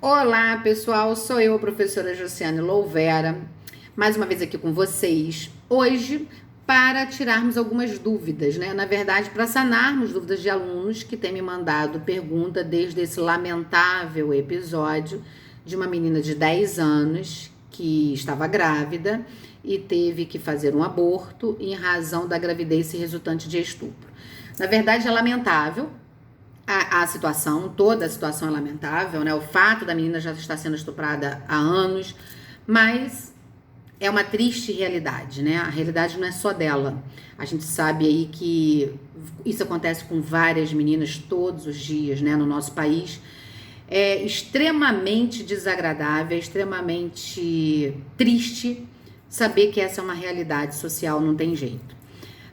Olá, pessoal, sou eu, a professora Josiane Louvera, mais uma vez aqui com vocês, hoje para tirarmos algumas dúvidas, né? Na verdade, para sanarmos dúvidas de alunos que têm me mandado pergunta desde esse lamentável episódio de uma menina de 10 anos que estava grávida e teve que fazer um aborto em razão da gravidez resultante de estupro. Na verdade, é lamentável. A situação, toda a situação é lamentável, né? O fato da menina já estar sendo estuprada há anos, mas é uma triste realidade, né? A realidade não é só dela. A gente sabe aí que isso acontece com várias meninas todos os dias, né? No nosso país. É extremamente desagradável, é extremamente triste saber que essa é uma realidade social, não tem jeito.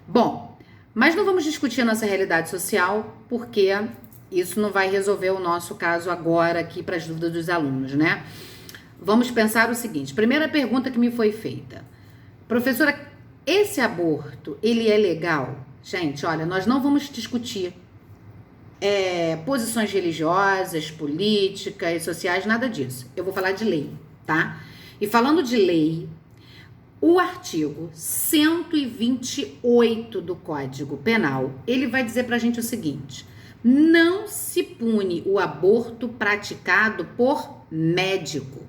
Bom, mas não vamos discutir a nossa realidade social, porque isso não vai resolver o nosso caso agora aqui para as dúvidas dos alunos, né? Vamos pensar o seguinte, primeira pergunta que me foi feita. Professora, esse aborto, ele é legal? Gente, olha, nós não vamos discutir posições religiosas, políticas, sociais, nada disso. Eu vou falar de lei, tá? E falando de lei, o artigo 128 do Código Penal, ele vai dizer pra gente o seguinte: não se pune o aborto praticado por médico.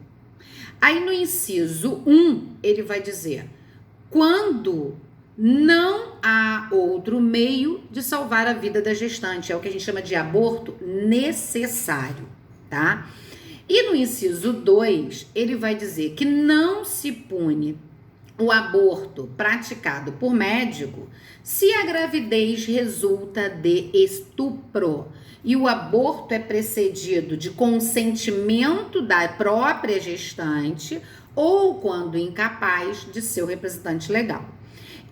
Aí no inciso 1, ele vai dizer: quando não há outro meio de salvar a vida da gestante, é o que a gente chama de aborto necessário, tá? E no inciso 2, ele vai dizer que não se pune o aborto praticado por médico se a gravidez resulta de estupro e o aborto é precedido de consentimento da própria gestante ou quando incapaz de seu representante legal.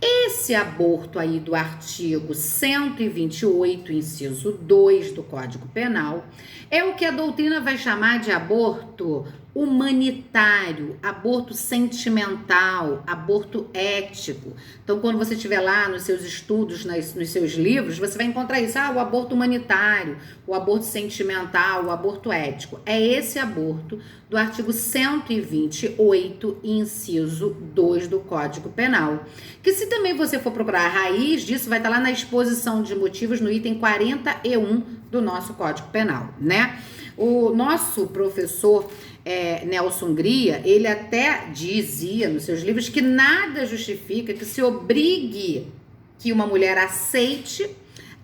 Esse aborto aí do artigo 128, inciso 2 do Código Penal, é o que a doutrina vai chamar de aborto humanitário, aborto sentimental, aborto ético. Então, quando você estiver lá nos seus estudos, nos seus livros, você vai encontrar isso. O aborto humanitário, o aborto sentimental, o aborto ético. É esse aborto do artigo 128, inciso 2 do Código Penal. Que se também você for procurar a raiz disso, vai estar lá na exposição de motivos no item 41 do nosso Código Penal, né? O nosso professor Nelson Gria, ele até dizia nos seus livros que nada justifica que se obrigue que uma mulher aceite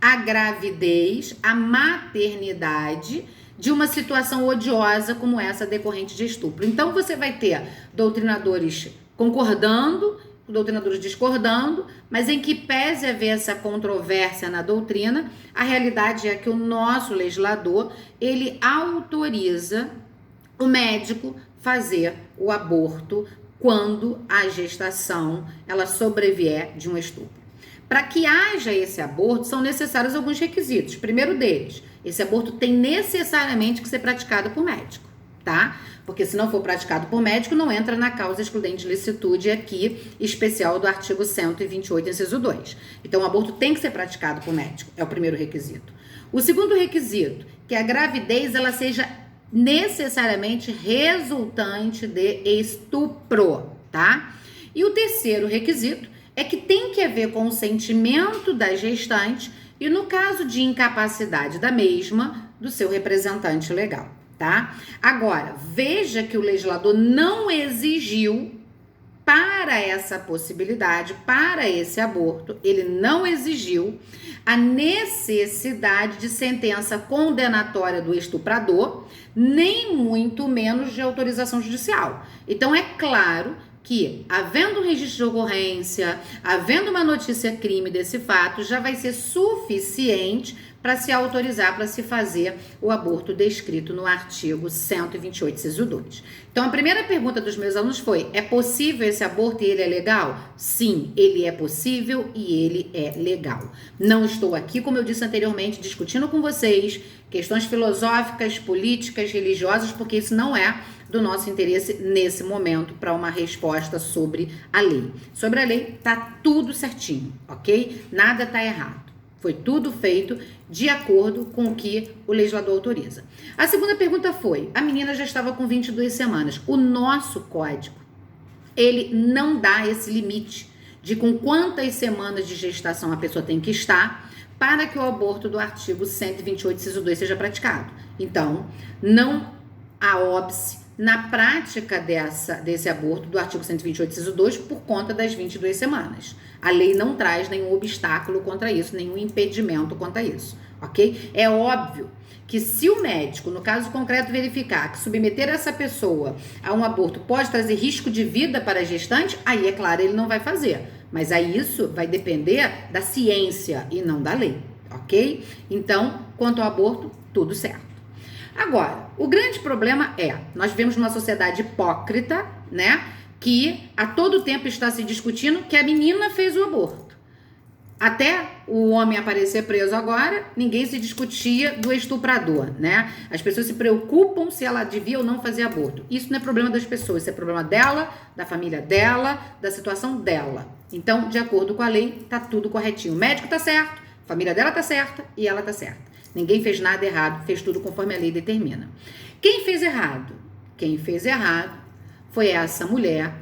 a gravidez, a maternidade de uma situação odiosa como essa decorrente de estupro. Então você vai ter doutrinadores concordando, doutrinadores discordando, mas em que pese haver essa controvérsia na doutrina, a realidade é que o nosso legislador, ele autoriza o médico fazer o aborto quando a gestação ela sobrevier de um estupro. Para que haja esse aborto, são necessários alguns requisitos. Primeiro deles, esse aborto tem necessariamente que ser praticado por médico, tá? Porque se não for praticado por médico, não entra na causa excludente de licitude aqui, especial do artigo 128, inciso 2. Então, o aborto tem que ser praticado por médico, é o primeiro requisito. O segundo requisito, que a gravidez ela seja necessariamente resultante de estupro, tá? E o terceiro requisito é que tem que haver consentimento da gestante e, no caso de incapacidade da mesma, do seu representante legal, tá? Agora, veja que o legislador não exigiu para essa possibilidade, para esse aborto, ele não exigiu a necessidade de sentença condenatória do estuprador, nem muito menos de autorização judicial. Então, é claro que, havendo um registro de ocorrência, havendo uma notícia crime desse fato, já vai ser suficiente para se autorizar, para se fazer o aborto descrito no artigo 128, inciso 2. Então, a primeira pergunta dos meus alunos foi: é possível esse aborto e ele é legal? Sim, ele é possível e ele é legal. Não estou aqui, como eu disse anteriormente, discutindo com vocês questões filosóficas, políticas, religiosas, porque isso não é do nosso interesse nesse momento para uma resposta sobre a lei. Sobre a lei, tá tudo certinho, ok? Nada tá errado. Foi tudo feito de acordo com o que o legislador autoriza. A segunda pergunta foi, a menina já estava com 22 semanas. O nosso código, ele não dá esse limite de com quantas semanas de gestação a pessoa tem que estar para que o aborto do artigo 128, inciso 2 seja praticado. Então, não há óbice na prática desse aborto do artigo 128, inciso 2 por conta das 22 semanas. A lei não traz nenhum obstáculo contra isso, nenhum impedimento contra isso, ok? É óbvio que se o médico, no caso concreto, verificar que submeter essa pessoa a um aborto pode trazer risco de vida para a gestante, aí, é claro, ele não vai fazer. Mas aí isso vai depender da ciência e não da lei, ok? Então, quanto ao aborto, tudo certo. Agora, o grande problema é, nós vivemos numa sociedade hipócrita, né? Que a todo tempo está se discutindo que a menina fez o aborto. Até o homem aparecer preso agora, ninguém se discutia do estuprador, né? As pessoas se preocupam se ela devia ou não fazer aborto. Isso não é problema das pessoas, isso é problema dela, da família dela, da situação dela. Então, de acordo com a lei, tá tudo corretinho. O médico tá certo, a família dela tá certa e ela tá certa. Ninguém fez nada errado, fez tudo conforme a lei determina. Quem fez errado? Quem fez errado foi essa mulher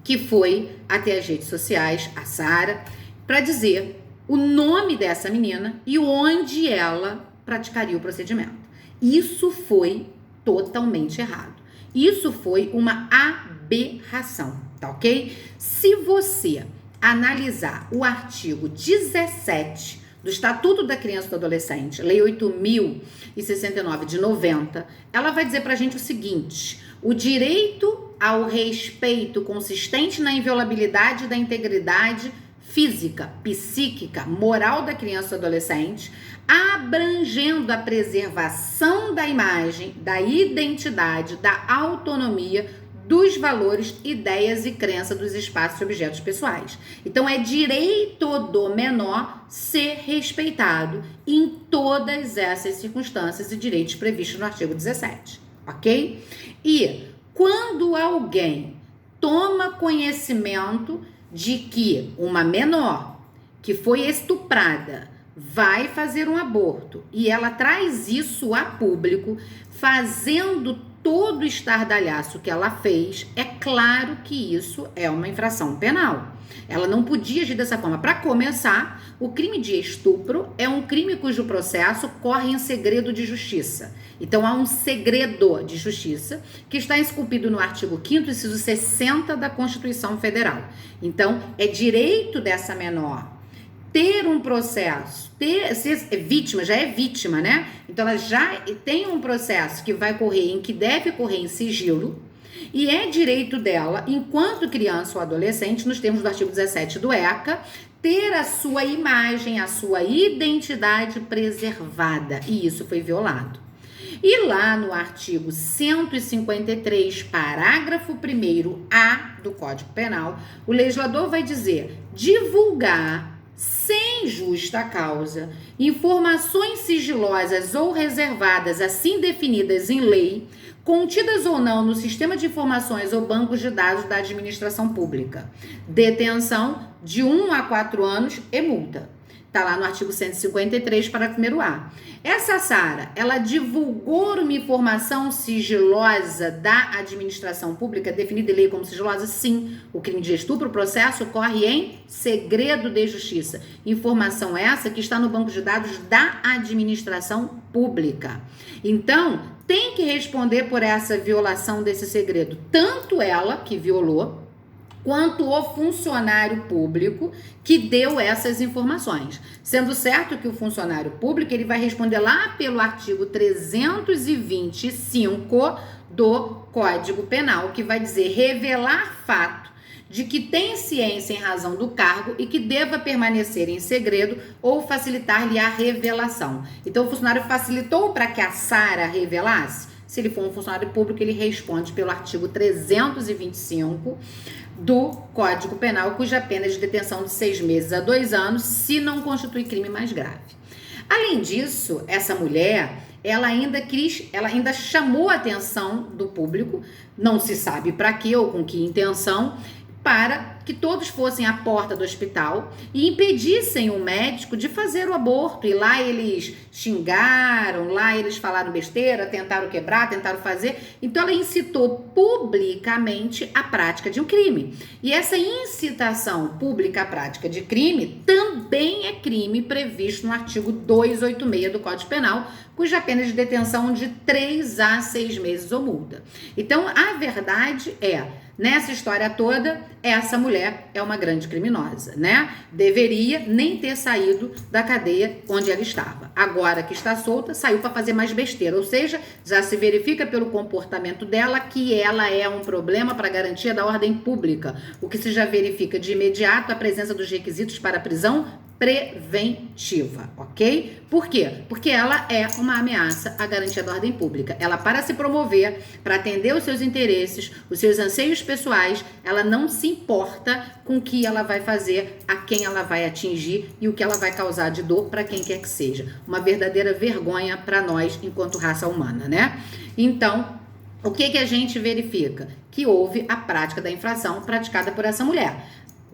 que foi até as redes sociais, a Sara, para dizer o nome dessa menina e onde ela praticaria o procedimento. Isso foi totalmente errado. Isso foi uma aberração, tá ok? Se você analisar o artigo 17 do Estatuto da Criança e do Adolescente, Lei 8.069 de 90, ela vai dizer pra gente o seguinte: o direito ao respeito consistente na inviolabilidade da integridade física, psíquica, moral da criança e do adolescente, abrangendo a preservação da imagem, da identidade, da autonomia, dos valores, ideias e crenças dos espaços e objetos pessoais. Então, é direito do menor ser respeitado em todas essas circunstâncias e direitos previstos no artigo 17, ok? E quando alguém toma conhecimento de que uma menor que foi estuprada vai fazer um aborto e ela traz isso a público, fazendo todo o estardalhaço que ela fez, é claro que isso é uma infração penal. Ela não podia agir dessa forma. Para começar, o crime de estupro é um crime cujo processo corre em segredo de justiça. Então, há um segredo de justiça que está esculpido no artigo 5º, inciso 60 da Constituição Federal. Então, é direito dessa menor ter um processo, ser vítima, já é vítima, né? Então, ela já tem um processo que vai correr, em que deve correr em sigilo, e é direito dela, enquanto criança ou adolescente, nos termos do artigo 17 do ECA, ter a sua imagem, a sua identidade preservada, e isso foi violado. E lá no artigo 153, parágrafo 1º-A do Código Penal, o legislador vai dizer: divulgar sem justa causa informações sigilosas ou reservadas assim definidas em lei, contidas ou não no sistema de informações ou bancos de dados da administração pública. Detenção de 1 a 4 anos e multa. Está lá no artigo 153, parágrafo 1º-A. Essa Sara, ela divulgou uma informação sigilosa da administração pública, definida em lei como sigilosa? Sim. O crime de estupro, o processo ocorre em segredo de justiça. Informação essa que está no banco de dados da administração pública. Então, tem que responder por essa violação desse segredo. Tanto ela, que violou, quanto o funcionário público que deu essas informações. Sendo certo que o funcionário público ele vai responder lá pelo artigo 325 do Código Penal, que vai dizer revelar fato de que tem ciência em razão do cargo e que deva permanecer em segredo ou facilitar-lhe a revelação. Então, o funcionário facilitou para que a Sara revelasse? Se ele for um funcionário público, ele responde pelo artigo 325 do Código Penal, cuja pena é de detenção de 6 meses a 2 anos, se não constitui crime mais grave. Além disso, essa mulher, ela ainda chamou a atenção do público, não se sabe para quê ou com que intenção, para que todos fossem à porta do hospital e impedissem o médico de fazer o aborto. E lá eles xingaram, lá eles falaram besteira, tentaram quebrar, tentaram fazer. Então ela incitou publicamente a prática de um crime. E essa incitação pública à prática de crime também é crime previsto no artigo 286 do Código Penal, cuja pena de detenção de 3 a 6 meses ou multa. Então, a verdade é, nessa história toda, essa mulher é uma grande criminosa, né? Deveria nem ter saído da cadeia onde ela estava. Agora que está solta, saiu para fazer mais besteira, ou seja, já se verifica pelo comportamento dela que ela é um problema para a garantia da ordem pública, o que se já verifica de imediato a presença dos requisitos para a prisão preventiva, ok? Por quê? Porque ela é uma ameaça à garantia da ordem pública. Ela, para se promover, para atender os seus interesses, os seus anseios pessoais, ela não se importa com o que ela vai fazer, a quem ela vai atingir e o que ela vai causar de dor para quem quer que seja. Uma verdadeira vergonha para nós enquanto raça humana, né? Então, o que a gente verifica? Que houve a prática da infração praticada por essa mulher.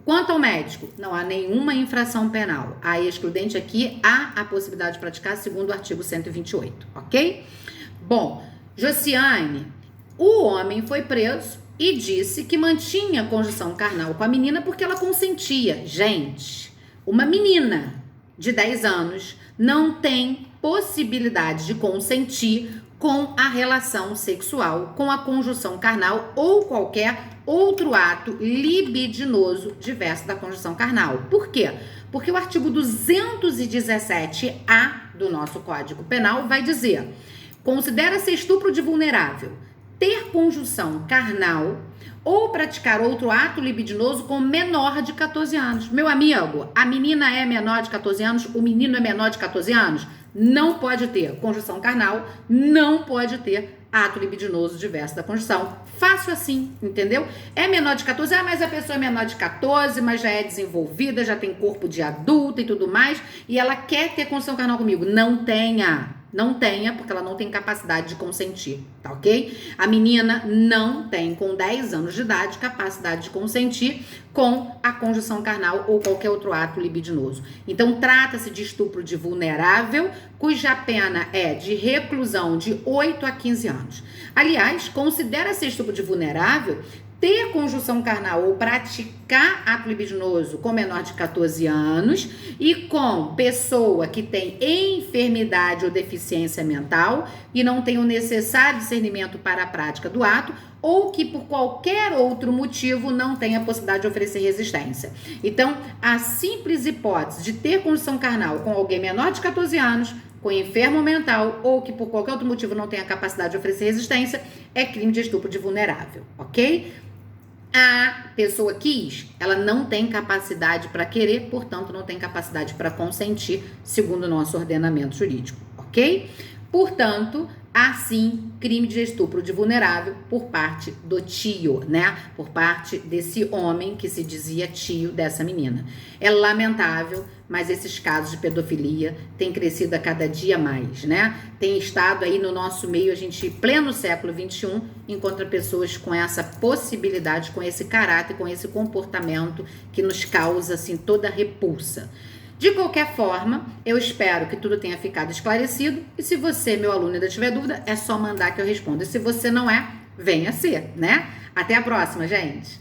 Quanto ao médico, não há nenhuma infração penal. A excludente aqui há a possibilidade de praticar segundo o artigo 128, ok? Bom, Josiane, o homem foi preso e disse que mantinha conjunção carnal com a menina porque ela consentia. Gente, uma menina de 10 anos não tem possibilidade de consentir com a relação sexual, com a conjunção carnal ou qualquer outro ato libidinoso diverso da conjunção carnal. Por quê? Porque o artigo 217-A do nosso Código Penal vai dizer: considera-se estupro de vulnerável ter conjunção carnal ou praticar outro ato libidinoso com menor de 14 anos. Meu amigo, a menina é menor de 14 anos, o menino é menor de 14 anos, não pode ter conjunção carnal, não pode ter ato libidinoso diverso da conjunção. Fácil assim, entendeu? É menor de 14, mas a pessoa é menor de 14, mas já é desenvolvida, já tem corpo de adulta e tudo mais, e ela quer ter conjunção carnal comigo. Não tenha, porque ela não tem capacidade de consentir, tá ok? A menina não tem, com 10 anos de idade, capacidade de consentir com a conjunção carnal ou qualquer outro ato libidinoso. Então, trata-se de estupro de vulnerável, cuja pena é de reclusão de 8 a 15 anos. Aliás, considera-se estupro de vulnerável ter conjunção carnal ou praticar ato libidinoso com menor de 14 anos e com pessoa que tem enfermidade ou deficiência mental e não tem o necessário discernimento para a prática do ato, ou que por qualquer outro motivo não tem a possibilidade de oferecer resistência. Então, a simples hipótese de ter conjunção carnal com alguém menor de 14 anos, com enfermo mental ou que por qualquer outro motivo não tem a capacidade de oferecer resistência, é crime de estupro de vulnerável, ok? A pessoa quis, ela não tem capacidade para querer, portanto não tem capacidade para consentir, segundo o nosso ordenamento jurídico, ok? Portanto, há sim crime de estupro de vulnerável por parte do tio, né? Por parte desse homem que se dizia tio dessa menina. É lamentável, mas esses casos de pedofilia têm crescido a cada dia mais, né? Tem estado aí no nosso meio, a gente, pleno século XXI, encontra pessoas com essa possibilidade, com esse caráter, com esse comportamento que nos causa, assim, toda repulsa. De qualquer forma, eu espero que tudo tenha ficado esclarecido e se você, meu aluno, ainda tiver dúvida, é só mandar que eu respondo. E se você não é, venha ser, né? Até a próxima, gente!